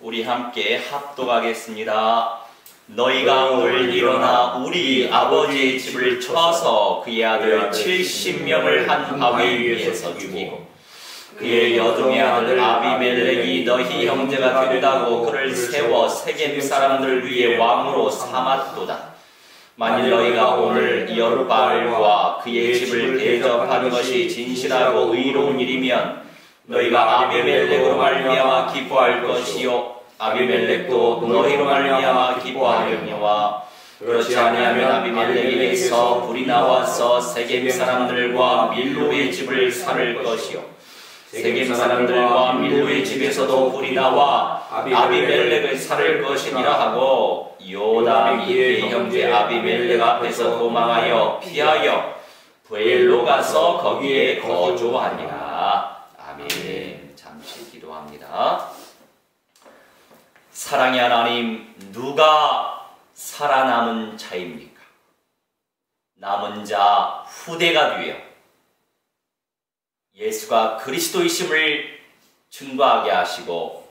우리 함께 합독하겠습니다. 너희가 오늘 일어나 우리 아버지의 집을 쳐서 그의 아들 70명을 한 바위 위에서 죽이고 그의 여종의 아들 아비멜렉이 너희 형제가 되다고 그를 세워 세겜 사람들을 위해 왕으로 삼았도다. 만일 너희가 오늘 여룻바알과 그의 집을 대접하는 것이 진실하고 의로운 일이면 너희가 아비멜렉으로 말미암아 기뻐할 것이요 아비멜렉도 너희로 말미암아 기뻐하려니와 그렇지 아니하면 아비멜렉에게서 불이 나와서 세겜 사람들과 밀로의 집을 살을 것이요 세겜 사람들과 밀로의 집에서도 불이 나와 아비멜렉을 살을 것이니라 하고 요담이 그의 형제 아비멜렉 앞에서 도망하여 피하여 브엘로 가서 거기에 거주하니라. 아멘. 잠시 기도합니다. 사랑의 하나님, 누가 살아남은 자입니까? 남은 자 후대가 되어 예수가 그리스도이심을 증거하게 하시고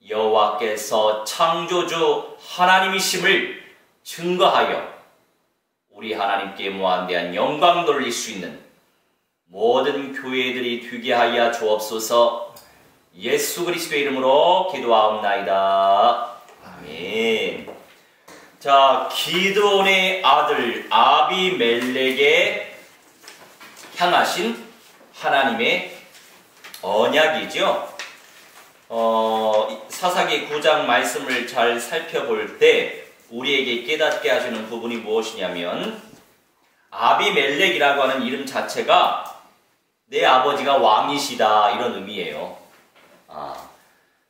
여호와께서 창조주 하나님이심을 증거하여 우리 하나님께 무한대한 영광 돌릴 수 있는 모든 교회들이 되게 하여 주옵소서. 예수 그리스도의 이름으로 기도하옵나이다. 아멘. 자, 기드온의 아들 아비멜렉에 향하신 하나님의 언약이죠. 사사기 9장 말씀을 잘 살펴볼 때 우리에게 깨닫게 하시는 부분이 무엇이냐면 아비멜렉이라고 하는 이름 자체가 내 아버지가 왕이시다 이런 의미예요.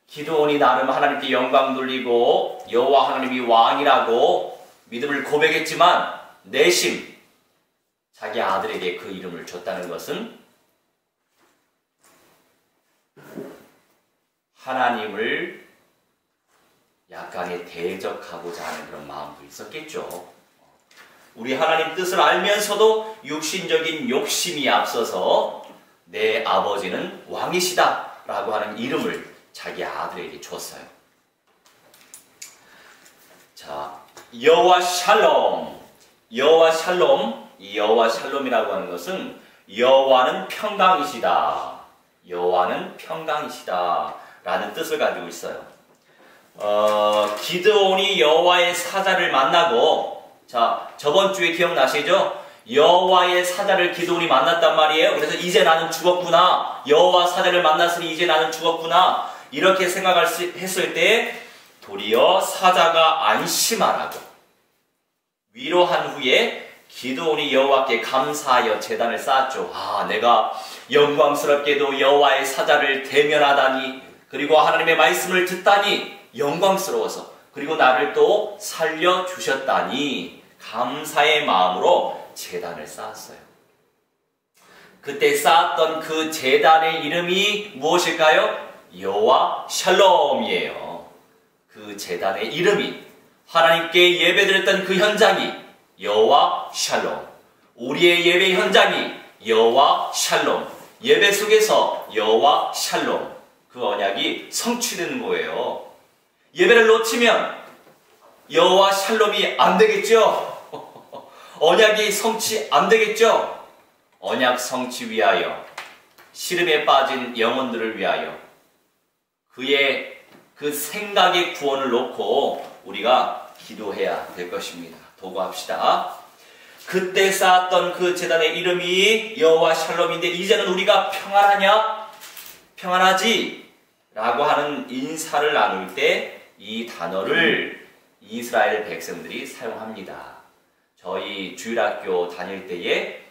기드온이 나름 하나님께 영광 돌리고 여호와 하나님이 왕이라고 믿음을 고백했지만 내심 자기 아들에게 그 이름을 줬다는 것은 하나님을 약간의 대적하고자 하는 그런 마음도 있었겠죠. 우리 하나님 뜻을 알면서도 육신적인 욕심이 앞서서 내 아버지는 왕이시다 라고 하는 이름을 자기 아들에게 줬어요. 자, 여호와 샬롬. 여호와 샬롬. 이 여호와 샬롬이라고 하는 것은 여호와는 평강이시다. 여호와는 평강이시다 라는 뜻을 가지고 있어요. 기드온이 여호와의 사자를 만나고, 자, 저번 주에 기억나시죠? 여호와의 사자를 기드온이 만났단 말이에요. 그래서 이제 나는 죽었구나. 여호와 사자를 만났으니 이제 나는 죽었구나. 이렇게 생각했을 때 도리어 사자가 안심하라고 위로한 후에 기드온이 여호와께 감사하여 제단을 쌓았죠. 내가 영광스럽게도 여호와의 사자를 대면하다니, 그리고 하나님의 말씀을 듣다니 영광스러워서, 그리고 나를 또 살려주셨다니 감사의 마음으로 제단을 쌓았어요. 그때 쌓았던 그 제단의 이름이 무엇일까요? 여호와 샬롬이에요. 그 제단의 이름이, 하나님께 예배드렸던 그 현장이 여호와 샬롬, 우리의 예배 현장이 여호와 샬롬, 예배 속에서 여호와 샬롬, 그 언약이 성취되는 거예요. 예배를 놓치면 여호와 샬롬이 안 되겠죠? 언약이 성취 안 되겠죠? 언약 성취 위하여, 시름에 빠진 영혼들을 위하여 그의 그 생각의 구원을 놓고 우리가 기도해야 될 것입니다. 도구합시다. 그때 쌓았던 그 제단의 이름이 여호와 샬롬인데 이제는 우리가 평안하냐? 평안하지? 라고 하는 인사를 나눌 때 이 단어를 이스라엘 백성들이 사용합니다. 저희 주일학교 다닐 때에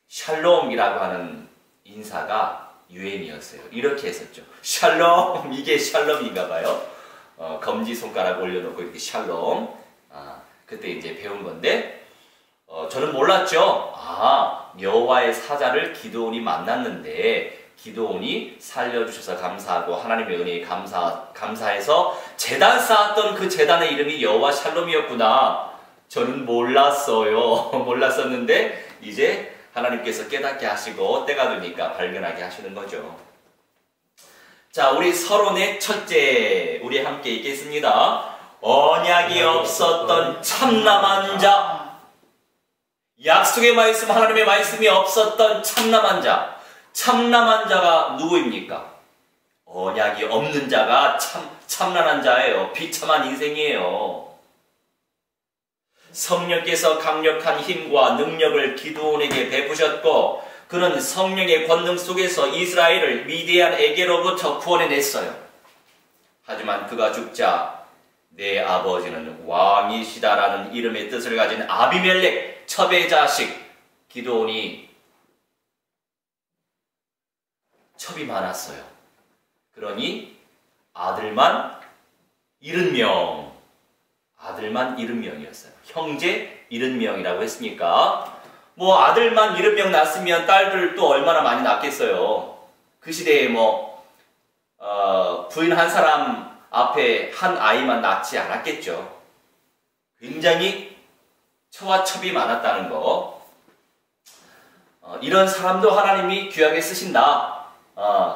샬롬이라고 하는 인사가 유행이었어요. 이렇게 했었죠. 샬롬, 이게 샬롬인가 봐요. 검지손가락 올려놓고 이렇게 샬롬. 그때 이제 배운 건데, 저는 몰랐죠. 여호와의 사자를 기드온이 만났는데 기드온이 살려주셔서 감사하고 하나님의 은혜에 감사해서 제단 쌓았던 그 제단의 이름이 여호와 샬롬이었구나. 저는 몰랐어요. 몰랐었는데 이제 하나님께서 깨닫게 하시고 때가 되니까 발견하게 하시는 거죠. 자, 우리 서론의 첫째, 우리 함께 읽겠습니다. 언약이 없었던 참남한 자. 약속의 말씀, 하나님의 말씀이 없었던 참남한 자. 참남한 자가 누구입니까? 언약이 없는 자가 참남한 자예요. 비참한 인생이에요. 성령께서 강력한 힘과 능력을 기드온에게 베푸셨고 그는 성령의 권능 속에서 이스라엘을 위대한 에게로부터 구원해냈어요. 하지만 그가 죽자 내 아버지는 왕이시다라는 이름의 뜻을 가진 아비멜렉 첩의 자식 기드온이 첩이 많았어요. 그러니 아들만 70명, 아들만 70명이었어요. 형제 70명이라고 했으니까 뭐 아들만 70명 낳았으면 딸들도 얼마나 많이 낳겠어요. 그 시대에 부인 한 사람 앞에 한 아이만 낳지 않았겠죠. 굉장히 처와 첩이 많았다는 거. 이런 사람도 하나님이 귀하게 쓰신다.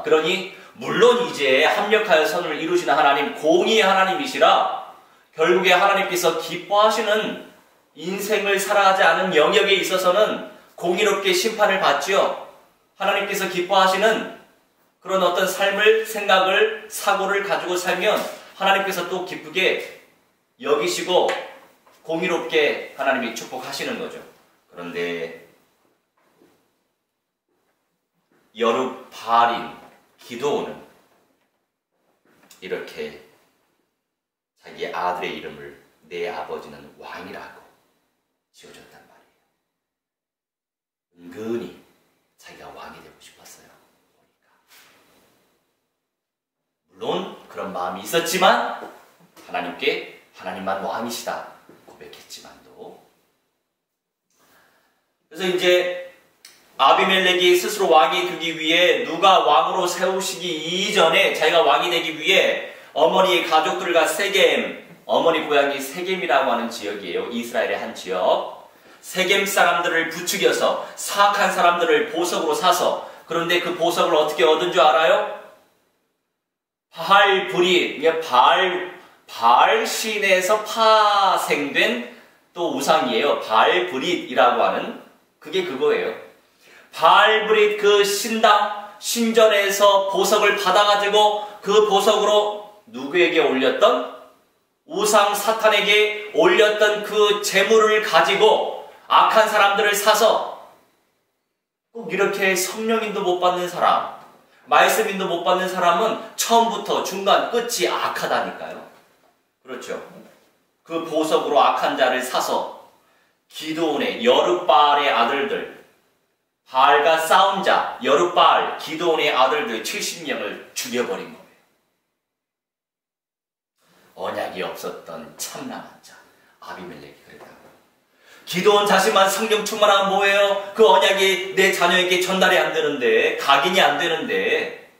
그러니 물론 이제 합력하여 선을 이루시는 하나님, 공의의 하나님이시라 결국에 하나님께서 기뻐하시는 인생을 살아가지 않은 영역에 있어서는 공의롭게 심판을 받지요. 하나님께서 기뻐하시는 그런 어떤 삶을, 생각을, 사고를 가지고 살면 하나님께서 또 기쁘게 여기시고 공의롭게 하나님이 축복하시는 거죠. 그런데 여룹바알인 기드온은 이렇게 자기 아들의 이름을 내 아버지는 왕이라고 지어줬단 말이에요. 은근히 자기가 왕이 되고 싶었어요. 물론 그런 마음이 있었지만 하나님께 하나님만 왕이시다 고백했지만도. 그래서 이제 아비멜렉이 스스로 왕이 되기 위해 누가 왕으로 세우시기 이전에 자기가 왕이 되기 위해 어머니의 가족들과 세겜, 어머니 고향이 세겜이라고 하는 지역이에요. 이스라엘의 한 지역. 세겜 사람들을 부추겨서 사악한 사람들을 보석으로 사서, 그런데 그 보석을 어떻게 얻은 줄 알아요? 바알브릿, 바알 신에서 파생된 또 우상이에요. 바알브릿이라고 하는 그게 그거예요. 바알브릿 그 신당 신전에서 보석을 받아가지고 그 보석으로 누구에게 올렸던? 우상 사탄에게 올렸던 그 재물을 가지고 악한 사람들을 사서 꼭 이렇게 성령인도 못 받는 사람, 말씀인도 못 받는 사람은 처음부터 중간 끝이 악하다니까요. 그렇죠. 그 보석으로 악한 자를 사서 기드온의 여룹바알의 아들들, 바알과 싸운 자 여룹바알, 기드온의 아들들 70명을 죽여버린 거예요. 언약이 없었던 참남한 자 아비멜렉이 그랬다고요. 기드온 자신만 성령 충만하면 뭐예요? 그 언약이 내 자녀에게 전달이 안 되는데, 각인이 안 되는데.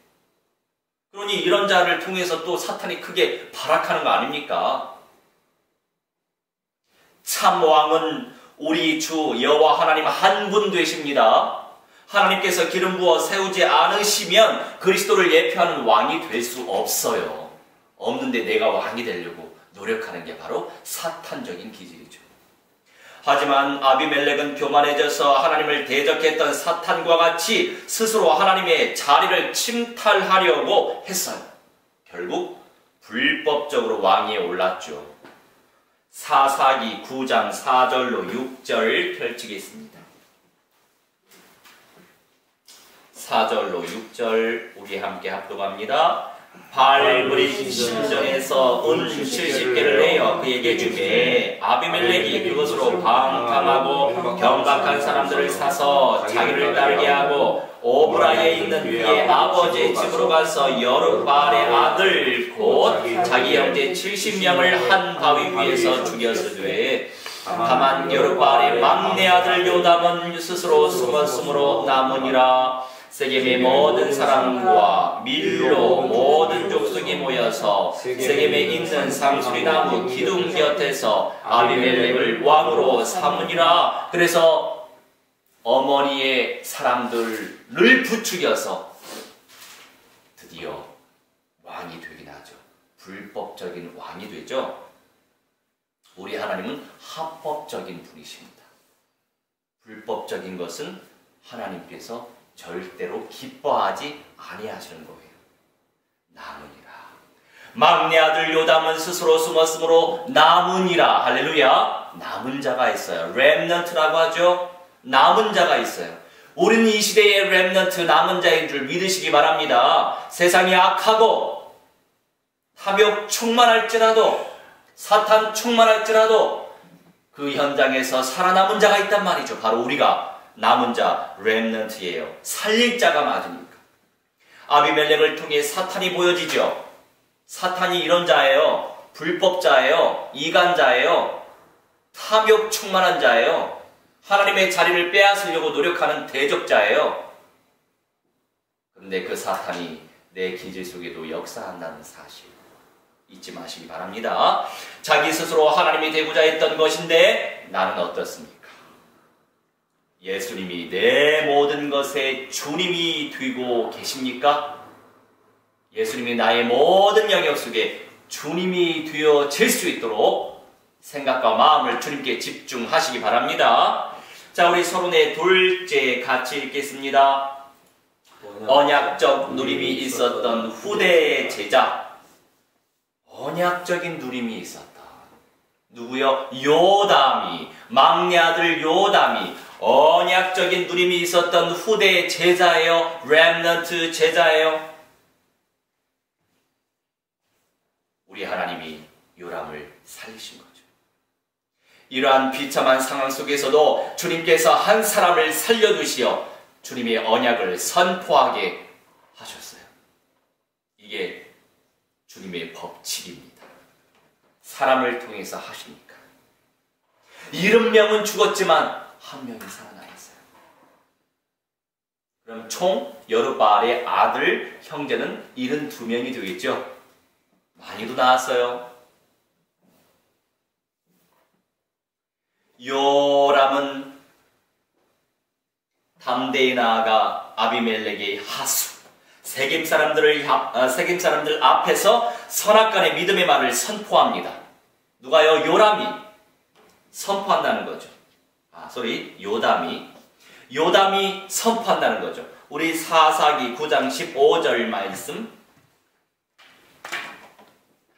그러니 이런 자를 통해서 또 사탄이 크게 발악하는 거 아닙니까? 참 왕은 우리 주 여호와 하나님 한 분 되십니다. 하나님께서 기름 부어 세우지 않으시면 그리스도를 예표하는 왕이 될 수 없어요. 없는데 내가 왕이 되려고 노력하는 게 바로 사탄적인 기질이죠. 하지만 아비멜렉은 교만해져서 하나님을 대적했던 사탄과 같이 스스로 하나님의 자리를 침탈하려고 했어요. 결국 불법적으로 왕위에 올랐죠. 사사기 9장 4절로 6절 펼치겠습니다. 4절로 6절 우리 함께 합독합니다. 바알브릿 신전에서 은 70개를 내어 그에게 주매 아비멜렉이 그것으로 방탕하고 경박한 사람들을 사서 자기를 따르게 하고 오브라에 있는 그의 아버지의 집으로 가서 여룹바알의 아들 곧 자기 형제 70명을 한 바위 위에서 죽였으되 다만 여룹바알의 막내 아들 요담은 스스로 숨었으므로 남으니라. 세겜의 모든 사람과 밀로 모든 족속이 모여서 세겜에 있는 상수리나무 기둥 곁에서 아비멜렉을 왕으로 삼으니라. 그래서 어머니의 사람들을 부추겨서 드디어 왕이 되긴 하죠. 불법적인 왕이 되죠. 우리 하나님은 합법적인 분이십니다. 불법적인 것은 하나님께서 절대로 기뻐하지 아니하시는 거예요. 남으니라. 막내 아들 요담은 스스로 숨었으므로 남으니라. 할렐루야. 남은 자가 있어요. 렘넌트라고 하죠. 남은 자가 있어요. 우리는 이 시대의 렘넌트, 남은 자인 줄 믿으시기 바랍니다. 세상이 악하고 탐욕 충만할지라도, 사탄 충만할지라도 그 현장에서 살아남은 자가 있단 말이죠. 바로 우리가 남은 자, 렘넌트예요. 살릴 자가 맞으니까. 아비멜렉을 통해 사탄이 보여지죠. 사탄이 이런 자예요. 불법자예요. 이간자예요. 탐욕 충만한 자예요. 하나님의 자리를 빼앗으려고 노력하는 대적자예요. 그런데 그 사탄이 내 기질 속에도 역사한다는 사실 잊지 마시기 바랍니다. 자기 스스로 하나님이 되고자 했던 것인데 나는 어떻습니까? 예수님이 내 모든 것에 주님이 되고 계십니까? 예수님이 나의 모든 영역 속에 주님이 되어질 수 있도록 생각과 마음을 주님께 집중하시기 바랍니다. 자, 우리 서론의 둘째 같이 읽겠습니다. 언약적 누림이 있었던 후대의 제자. 언약적인 누림이 있었다. 누구요? 요담이, 막내 아들 요담이 언약적인 누림이 있었던 후대의 제자예요. 렘넌트 제자예요. 우리 하나님이 요람을 살리신 거죠. 이러한 비참한 상황 속에서도 주님께서 한 사람을 살려두시어 주님의 언약을 선포하게 하셨어요. 이게 주님의 법칙입니다. 사람을 통해서 하시니까. 70명은 죽었지만 한 명이 살아나 있어요. 그럼 총 여룻바알의 아들, 형제는 72명이 되겠죠. 많이도 나왔어요. 요람은 담대히 나아가 아비멜렉의 하수, 세겜 사람들 앞에서 선악간의 믿음의 말을 선포합니다. 누가요? 요람이 선포한다는 거죠. 요담이 선포한다는 거죠. 우리 사사기 9장 15절 말씀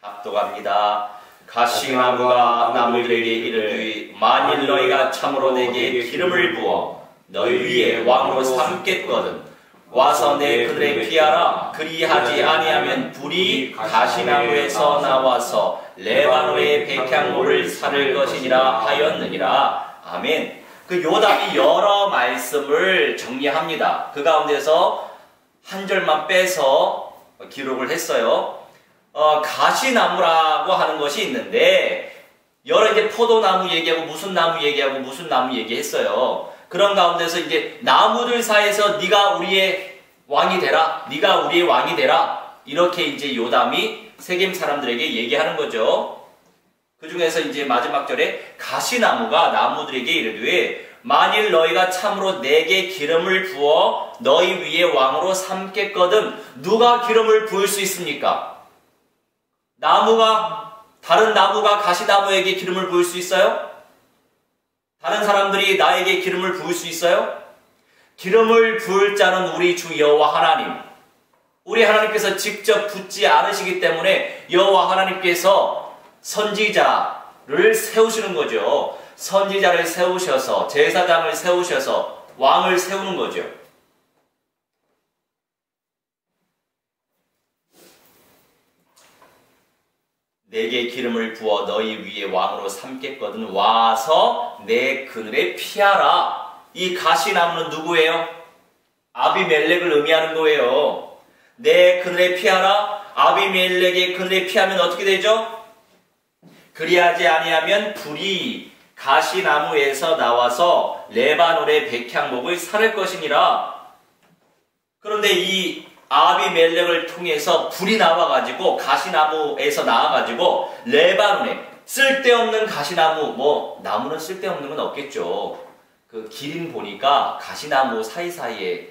합독합니다. 가시나무가 나무들에게 이르되 만일 너희가 참으로 내게 기름을 부어 너희 위에 왕으로 삼겠거든 와서 내 그들에 피하라. 그리하지 아니하면 불이 가시나무에서 나와서 레바논의 백향모를 살을 것이니라 하였느니라. 아멘. 그 요담이 여러 말씀을 정리합니다. 그 가운데서 한 절만 빼서 기록을 했어요. 가시나무라고 하는 것이 있는데 여러 이제 포도나무 얘기하고 무슨 나무 얘기했어요. 그런 가운데서 이제 나무들 사이에서 네가 우리의 왕이 되라. 네가 우리의 왕이 되라. 이렇게 이제 요담이 세겜 사람들에게 얘기하는 거죠. 그 중에서 이제 마지막 절에 가시나무가 나무들에게 이르되 만일 너희가 참으로 내게 기름을 부어 너희 위에 왕으로 삼겠거든. 누가 기름을 부을 수 있습니까? 다른 나무가 가시나무에게 기름을 부을 수 있어요? 다른 사람들이 나에게 기름을 부을 수 있어요? 기름을 부을 자는 우리 주 여호와 하나님. 우리 하나님께서 직접 붓지 않으시기 때문에 여호와 하나님께서 선지자를 세우시는 거죠. 선지자를 세우셔서 제사장을 세우셔서 왕을 세우는 거죠. 내게 기름을 부어 너희 위에 왕으로 삼겠거든 와서 내 그늘에 피하라. 이 가시나무는 누구예요? 아비멜렉을 의미하는 거예요. 내 그늘에 피하라. 아비멜렉의 그늘에 피하면 어떻게 되죠? 그리하지 아니하면 불이 가시나무에서 나와서 레바논의 백향목을 살을 것이니라. 그런데 이 아비멜렉을 통해서 불이 나와가지고 가시나무에서 나와가지고 레바논에 쓸데없는 가시나무, 나무는 쓸데없는 건 없겠죠. 그 기린 보니까 가시나무 사이사이에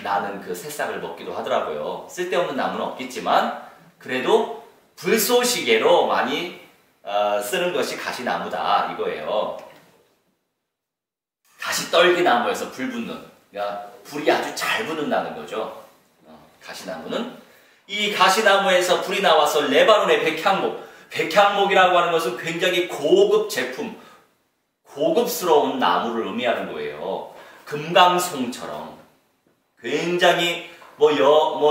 나는 그 새싹을 먹기도 하더라고요. 쓸데없는 나무는 없겠지만 그래도 불쏘시개로 많이 쓰는 것이 가시나무다 이거예요. 가시떨기나무에서 불 붙는, 그러니까 불이 아주 잘 붙는다는 거죠. 가시나무는 이 가시나무에서 불이 나와서 레바논의 백향목이라고 하는 것은 굉장히 고급 제품, 고급스러운 나무를 의미하는 거예요. 금강송처럼 굉장히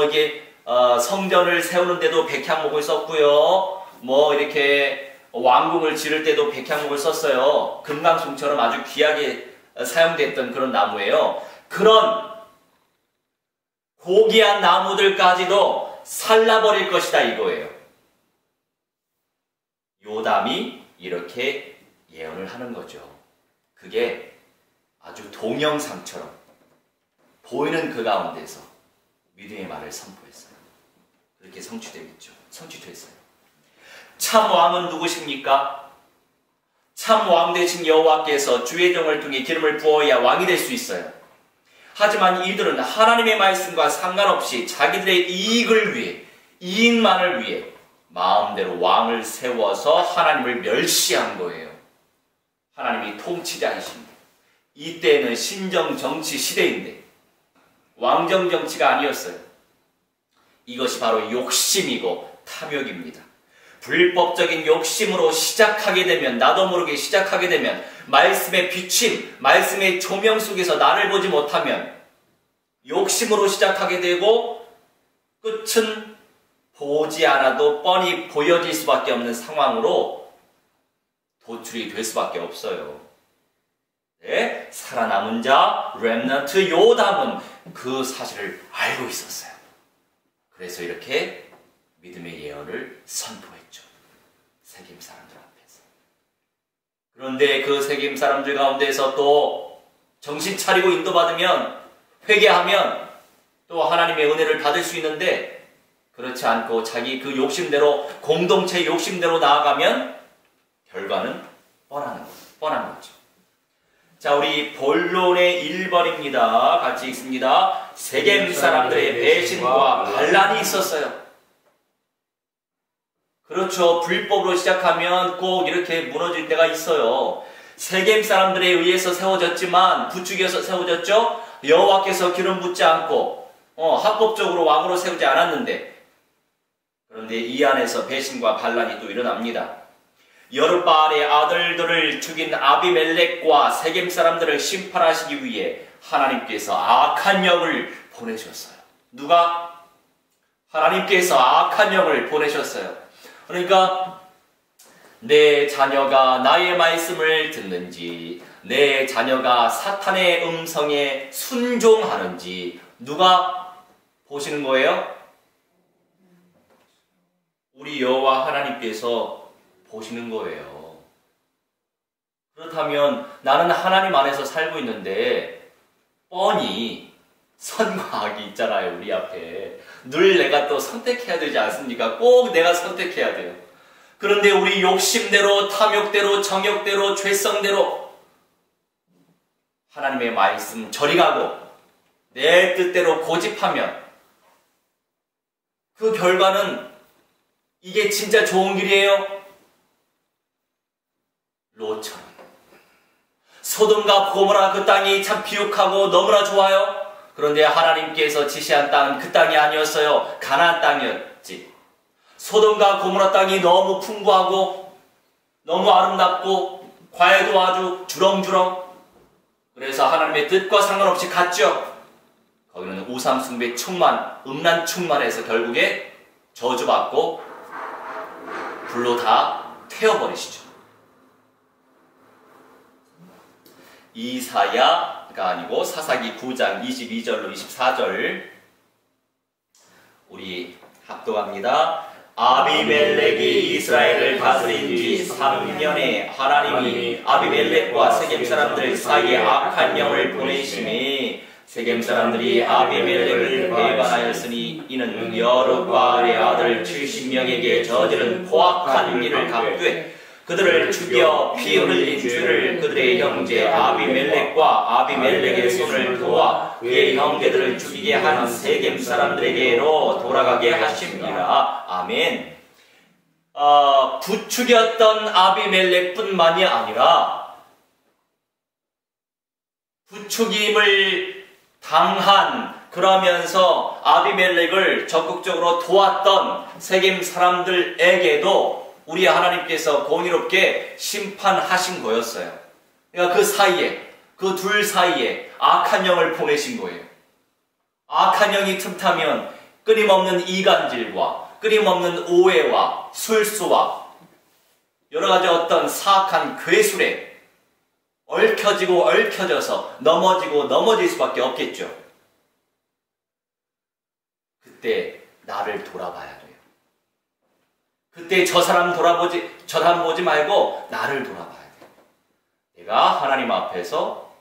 이게 성전을 세우는데도 백향목을 썼고요. 이렇게 왕궁을 지을 때도 백향목을 썼어요. 금강송처럼 아주 귀하게 사용됐던 그런 나무예요. 그런 고귀한 나무들까지도 살라버릴 것이다 이거예요. 요담이 이렇게 예언을 하는 거죠. 그게 아주 동영상처럼 보이는 그 가운데서 믿음의 말을 선포했어요. 그렇게 성취됐어요. 참 왕은 누구십니까? 참 왕 되신 여호와께서 주의 종을 통해 기름을 부어야 왕이 될 수 있어요. 하지만 이들은 하나님의 말씀과 상관없이 자기들의 이익을 위해, 이익만을 위해 마음대로 왕을 세워서 하나님을 멸시한 거예요. 하나님이 통치자이십니다. 이때는 신정정치 시대인데 왕정 정치가 아니었어요. 이것이 바로 욕심이고 탐욕입니다. 불법적인 욕심으로 시작하게 되면, 나도 모르게 시작하게 되면, 말씀의 비침, 말씀의 조명 속에서 나를 보지 못하면 욕심으로 시작하게 되고 끝은 보지 않아도 뻔히 보여질 수밖에 없는 상황으로 도출이 될 수밖에 없어요. 네, 살아남은 자 렘넌트 요담은 그 사실을 알고 있었어요. 그래서 이렇게 믿음의 예언을 선포했죠. 세겜 사람들 앞에서. 그런데 그 세겜 사람들 가운데서 또 정신 차리고 인도받으면, 회개하면 또 하나님의 은혜를 받을 수 있는데, 그렇지 않고 자기 그 욕심대로, 공동체의 욕심대로 나아가면 결과는 뻔한 거죠. 자, 우리 본론의 1번입니다. 같이 읽습니다. 세겜 사람들의 배신과 반란이 있었어요. 그렇죠. 불법으로 시작하면 꼭 이렇게 무너질 때가 있어요. 세겜 사람들에 의해서 세워졌지만, 부추겨서 세워졌죠. 여호와께서 기름 붓지 않고 합법적으로 왕으로 세우지 않았는데, 그런데 이 안에서 배신과 반란이 또 일어납니다. 여룻바알의 아들들을 죽인 아비멜렉과 세겜 사람들을 심판하시기 위해 하나님께서 악한 영을 보내셨어요. 누가? 하나님께서 악한 영을 보내셨어요. 그러니까 내 자녀가 나의 말씀을 듣는지, 내 자녀가 사탄의 음성에 순종하는지 누가 보시는 거예요? 우리 여호와 하나님께서 보시는 거예요. 그렇다면 나는 하나님 안에서 살고 있는데 뻔히 선과 악이 있잖아요. 우리 앞에 늘 내가 또 선택해야 되지 않습니까? 꼭 내가 선택해야 돼요. 그런데 우리 욕심대로, 탐욕대로, 정욕대로, 죄성대로 하나님의 말씀 저리 가고 내 뜻대로 고집하면 그 결과는 이게 진짜 좋은 길이에요? 롯처럼. 소돔과 고모라 그 땅이 참 비옥하고 너무나 좋아요. 그런데 하나님께서 지시한 땅은 그 땅이 아니었어요. 가나안 땅이었지. 소돔과 고모라 땅이 너무 풍부하고 너무 아름답고 과일도 아주 주렁주렁. 그래서 하나님의 뜻과 상관없이 갔죠. 거기는 우상 숭배 충만, 음란 충만해서 결국에 저주받고 불로 다 태워버리시죠. 이사야가 아니고 사사기 9장 22절로 24절 우리 합독합니다. 아비멜렉이 이스라엘을 다스린 지 3년에 하나님이 아비멜렉과 세겜 사람들 사이에 악한 영을 보내심에 세겜 사람들이 아비멜렉을 배반하였으니 이는 여룻바알의 아들 70명에게 저지른 포악한 일을 갚되 그들을 죽여 피 흘린 죄를 그들의 형제 아비멜렉과 아비멜렉의 손을 도와 그의 형제들을 죽이게 한 세겜 사람들에게로 돌아가게 하십니다. 아멘. 부추겼던 아비멜렉뿐만이 아니라 부추김을 당한, 그러면서 아비멜렉을 적극적으로 도왔던 세겜 사람들에게도 우리 하나님께서 공의롭게 심판하신 거였어요. 그러니까 그 사이에, 그 둘 사이에 악한 영을 보내신 거예요. 악한 영이 틈타면 끊임없는 이간질과 끊임없는 오해와 술수와 여러 가지 어떤 사악한 괴술에 얽혀지고 얽혀져서 넘어지고 넘어질 수밖에 없겠죠. 그때 나를 돌아봐야 돼요. 그때 저 사람 보지 말고 나를 돌아봐야 돼요. 내가 하나님 앞에서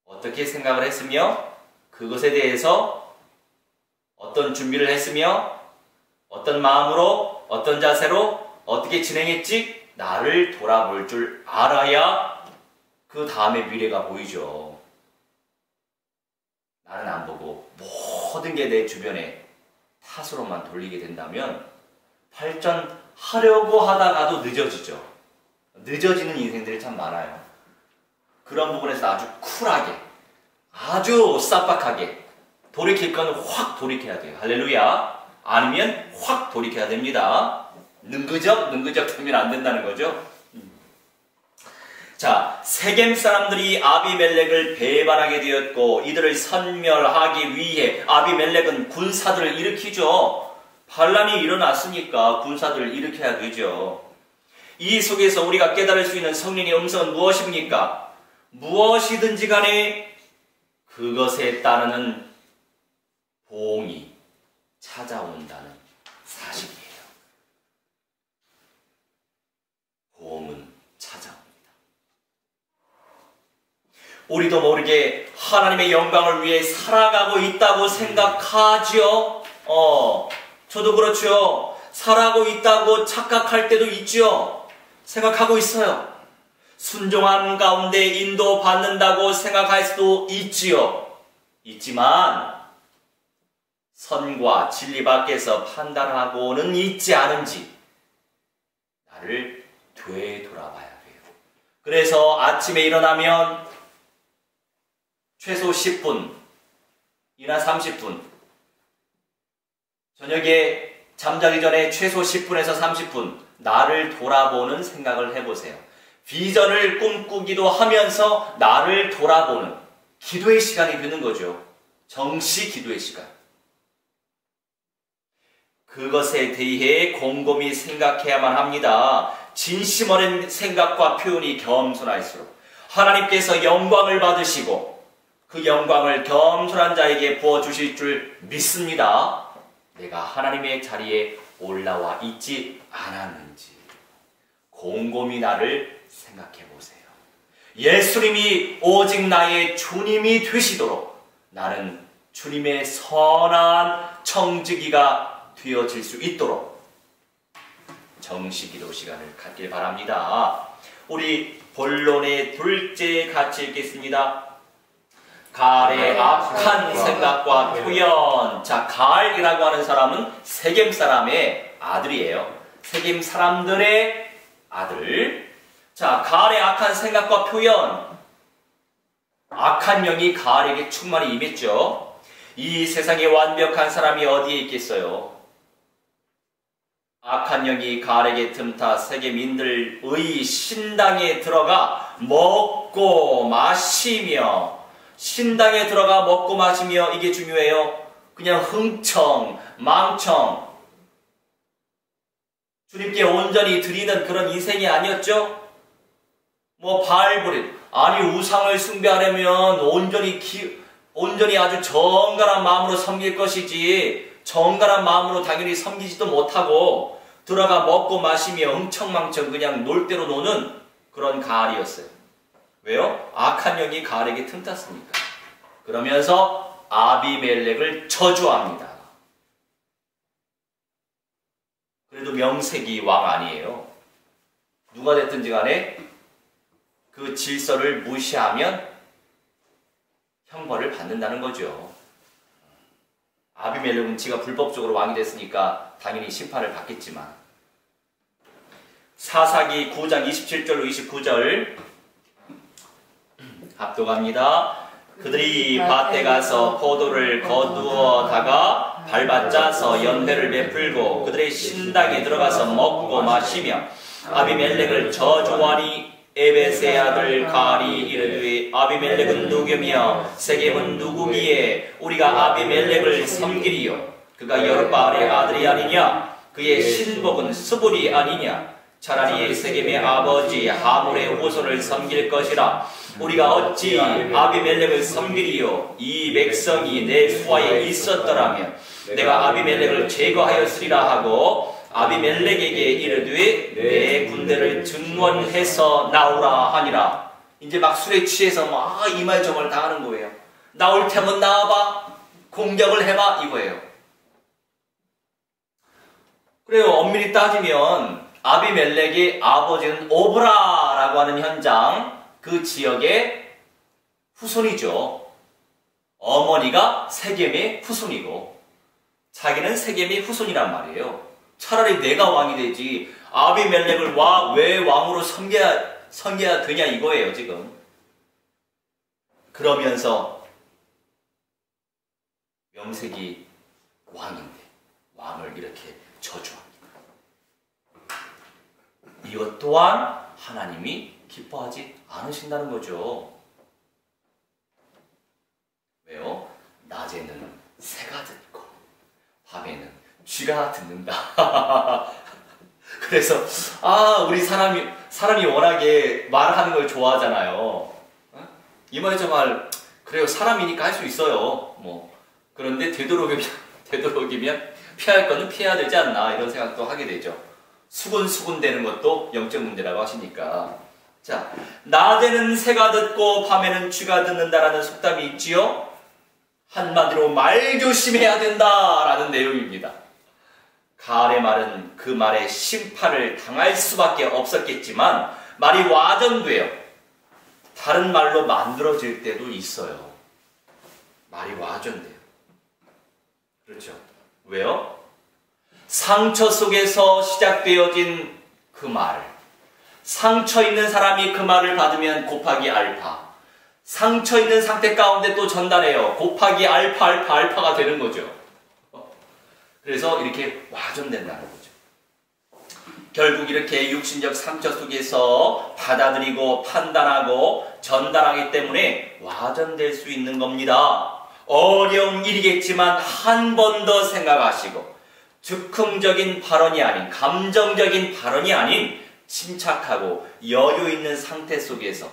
어떻게 생각을 했으며 그것에 대해서 어떤 준비를 했으며 어떤 마음으로 어떤 자세로 어떻게 진행했지? 나를 돌아볼 줄 알아야 그 다음에 미래가 보이죠. 나는 안 보고 모든 게 내 주변에 탓으로만 돌리게 된다면 발전하려고 하다가도 늦어지죠. 늦어지는 인생들이 참 많아요. 그런 부분에서 아주 쿨하게, 아주 쌈박하게 돌이킬 건 확 돌이켜야 돼요. 할렐루야. 아니면 확 돌이켜야 됩니다. 능그적 되면 안 된다는 거죠. 자, 세겜 사람들이 아비멜렉을 배반하게 되었고 이들을 섬멸하기 위해 아비멜렉은 군사들을 일으키죠. 반란이 일어났으니까 군사들을 일으켜야 되죠. 이 속에서 우리가 깨달을 수 있는 성령의 음성은 무엇입니까? 무엇이든지 간에 그것에 따르는 보응이 찾아온다는 사실이에요. 보응은 찾아옵니다. 우리도 모르게 하나님의 영광을 위해 살아가고 있다고 생각하죠. 저도 그렇죠. 살아가고 있다고 착각할 때도 있죠. 생각하고 있어요. 순종한 가운데 인도받는다고 생각할 수도 있지요. 있지만 선과 진리 밖에서 판단하고는 있지 않은지 나를 되돌아봐야 돼요. 그래서 아침에 일어나면 최소 10분이나 30분, 저녁에 잠자기 전에 최소 10분에서 30분 나를 돌아보는 생각을 해보세요. 비전을 꿈꾸기도 하면서 나를 돌아보는 기도의 시간이 되는 거죠. 정시 기도의 시간. 그것에 대해 곰곰이 생각해야만 합니다. 진심 어린 생각과 표현이 겸손할수록 하나님께서 영광을 받으시고 그 영광을 겸손한 자에게 부어주실 줄 믿습니다. 내가 하나님의 자리에 올라와 있지 않았는지 곰곰이 나를 생각해 보세요. 예수님이 오직 나의 주님이 되시도록 나는 주님의 선한 청지기가 되어질 수 있도록 정시기도 시간을 갖길 바랍니다. 우리 본론의 둘째 같이 읽겠습니다. 갈의 악한 생각과 표현. 자, 갈이라고 하는 사람은 세겜 사람의 아들이에요. 세겜 사람들의 아들. 자, 갈의 악한 생각과 표현. 악한 영이 갈에게 충만히 임했죠. 이 세상에 완벽한 사람이 어디에 있겠어요? 악한 영이 갈에게 틈타 세겜인들의 신당에 들어가 먹고 마시며, 신당에 들어가 먹고 마시며, 이게 중요해요. 그냥 흥청, 망청, 주님께 온전히 드리는 그런 인생이 아니었죠? 뭐 바알브릿, 아니 우상을 숭배하려면 온전히 아주 정갈한 마음으로 섬길 것이지, 정갈한 마음으로 당연히 섬기지도 못하고 들어가 먹고 마시며 흥청망청 그냥 놀 대로 노는 그런 가알이었어요. 왜요? 악한 영이 가알에게 틈탔으니까. 그러면서 아비멜렉을 저주합니다. 그래도 명색이 왕 아니에요. 누가 됐든지 간에 그 질서를 무시하면 형벌을 받는다는 거죠. 아비멜렉은 지가 불법적으로 왕이 됐으니까 당연히 심판을 받겠지만 사사기 9장 27절로 29절 합독합니다. 그들이 밭에 가서 포도를 거두어다가 밟아짜서 연회를 베풀고 그들의 신당에 들어가서 먹고 마시며 아비멜렉을 저주하니 에벳의 아들 가리 이르되 아비멜렉은 누구며 세겜은 누구기에 우리가 아비멜렉을 섬기리요 그가 여룻바알의 아들이 아니냐 그의 신복은 스불이 아니냐 차라리 세겜의 아버지 하몰의 후손을 섬길 것이라 우리가 어찌 아비멜렉을 섬기리요 이 백성이 내 수하에 있었더라면 내가 아비멜렉을 제거하였으리라 하고 아비멜렉에게 이르되 내 군대를 증원해서 나오라 하니라. 이제 막 술에 취해서 막 이말저말 당하는 거예요. 나올 테면 나와봐. 공격을 해봐. 이거예요. 그래요. 엄밀히 따지면 아비멜렉의 아버지는 오브라라고 하는 현장 그 지역의 후손이죠. 어머니가 세겜의 후손이고 자기는 세겜의 후손이란 말이에요. 차라리 내가 왕이 되지 아비멜렉을 왜 왕으로 섬겨야 되냐 이거예요 지금. 그러면서 명색이 왕인데 왕을 이렇게 저주합니다. 이것 또한 하나님이 기뻐하지 않으신다는 거죠. 왜요? 낮에는 새가 듣고 밤에는 쥐가 듣는다. 그래서 우리 사람이 워낙에 말하는 걸 좋아하잖아요. 이말저말 그래요. 사람이니까 할 수 있어요. 그런데 되도록이면 피할 거는 피해야 되지 않나 이런 생각도 하게 되죠. 수군수군 되는 것도 영적 문제라고 하시니까. 자, 낮에는 새가 듣고 밤에는 쥐가 듣는다라는 속담이 있지요. 한마디로 말 조심해야 된다라는 내용입니다. 가을의 말은 그 말에 심판을 당할 수밖에 없었겠지만 말이 와전돼요. 다른 말로 만들어질 때도 있어요. 말이 와전돼요. 그렇죠. 왜요? 상처 속에서 시작되어진 그 말. 상처 있는 사람이 그 말을 받으면 곱하기 알파. 상처 있는 상태 가운데 또 전달해요. 곱하기 알파가 되는 거죠. 그래서 이렇게 와전된다는 거죠. 결국 이렇게 육신적 상처 속에서 받아들이고 판단하고 전달하기 때문에 와전될 수 있는 겁니다. 어려운 일이겠지만 한 번 더 생각하시고 즉흥적인 발언이 아닌 감정적인 발언이 아닌 침착하고 여유 있는 상태 속에서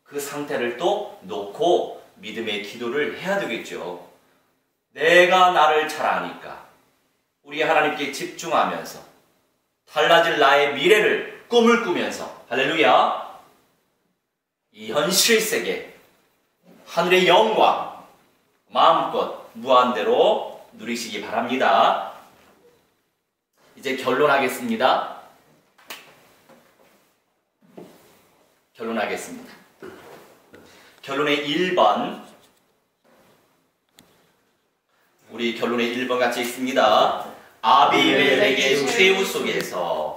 그 상태를 또 놓고 믿음의 기도를 해야 되겠죠. 내가 나를 잘 아니까 우리 하나님께 집중하면서 달라질 나의 미래를 꿈을 꾸면서 할렐루야 이 현실 세계 하늘의 영광 마음껏 무한대로 누리시기 바랍니다. 이제 결론하겠습니다. 결론의 1번 우리 결론의 1번 같이 읽습니다. 아비멜렉의 최후 속에서